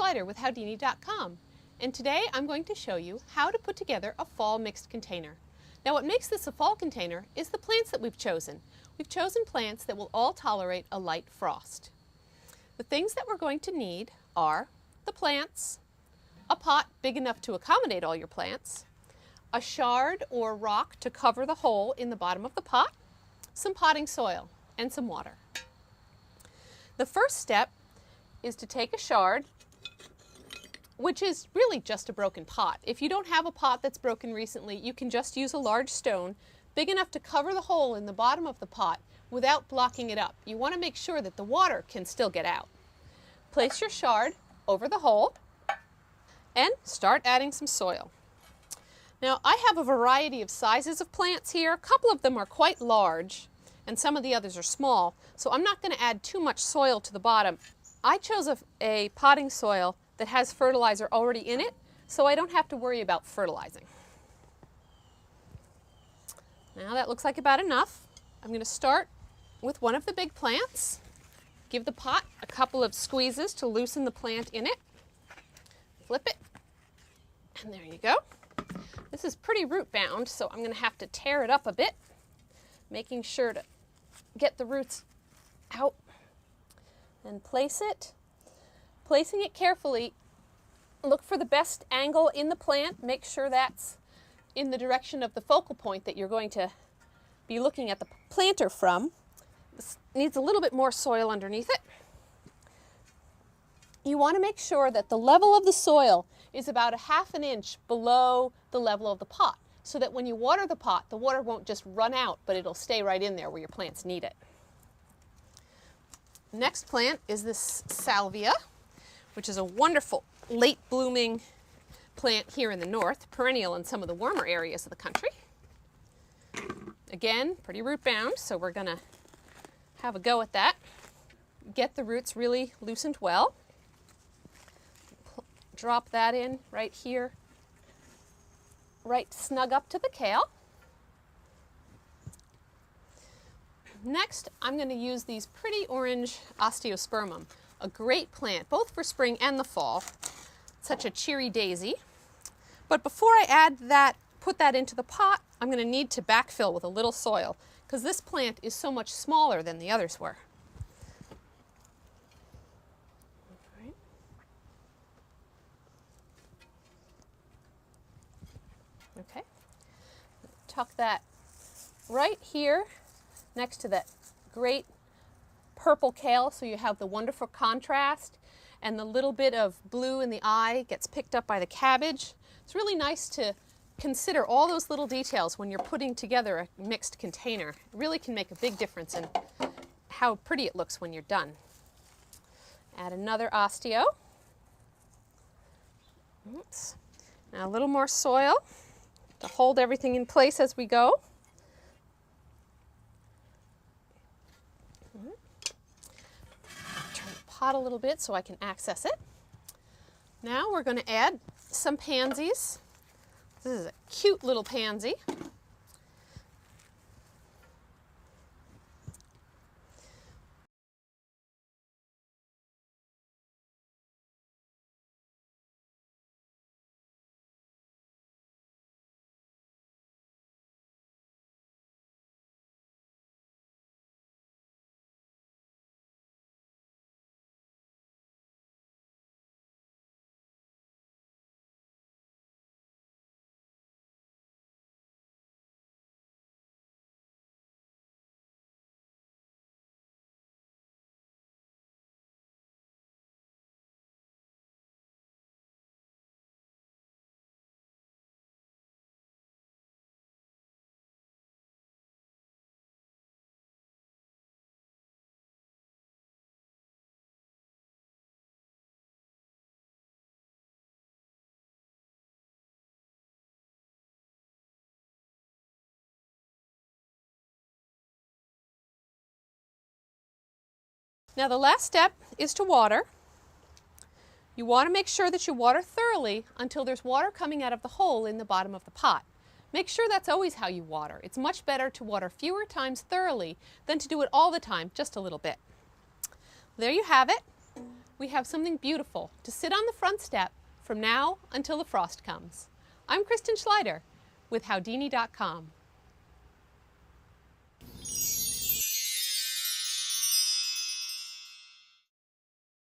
Schleiter with Howdini.com, and today I'm going to show you how to put together a fall mixed container. Now what makes this a fall container is the plants that we've chosen. We've chosen plants that will all tolerate a light frost. The things that we're going to need are the plants, a pot big enough to accommodate all your plants, a shard or rock to cover the hole in the bottom of the pot, some potting soil, and some water. The first step is to take a shard, which is really just a broken pot. If you don't have a pot that's broken recently, you can just use a large stone big enough to cover the hole in the bottom of the pot without blocking it up. You want to make sure that the water can still get out. Place your shard over the hole and start adding some soil. Now I have a variety of sizes of plants here. A couple of them are quite large and some of the others are small, so I'm not going to add too much soil to the bottom. I chose a potting soil that has fertilizer already in it, so I don't have to worry about fertilizing. Now that looks like about enough. I'm going to start with one of the big plants. Give the pot a couple of squeezes to loosen the plant in it. Flip it, and there you go. This is pretty root bound, so I'm going to have to tear it up a bit, making sure to get the roots out. And place it. Placing it carefully, look for the best angle in the plant. Make sure that's in the direction of the focal point that you're going to be looking at the planter from. This needs a little bit more soil underneath it. You want to make sure that the level of the soil is about a ½ an inch below the level of the pot, so that when you water the pot, the water won't just run out, but it'll stay right in there where your plants need it. Next plant is this Salvia, which is a wonderful late blooming plant here in the north, perennial in some of the warmer areas of the country. Again, pretty root bound, so we're going to have a go at that. Get the roots really loosened well. Drop that in right here, right snug up to the kale. Next, I'm going to use these pretty orange osteospermum, a great plant, both for spring and the fall. Such a cheery daisy. But before I put that into the pot, I'm going to need to backfill with a little soil, because this plant is so much smaller than the others were. Okay, tuck that right here next to that great purple kale, so you have the wonderful contrast, and the little bit of blue in the eye gets picked up by the cabbage. It's really nice to consider all those little details when you're putting together a mixed container. It really can make a big difference in how pretty it looks when you're done. Add another osteo. Oops. Now a little more soil to hold everything in place as we go. Turn the pot a little bit so I can access it. Now we're going to add some pansies. This is a cute little pansy. Now the last step is to water. You want to make sure that you water thoroughly until there's water coming out of the hole in the bottom of the pot. Make sure that's always how you water. It's much better to water fewer times thoroughly than to do it all the time, just a little bit. There you have it. we have something beautiful to sit on the front step from now until the frost comes. I'm Kristin Schleiter with Howdini.com.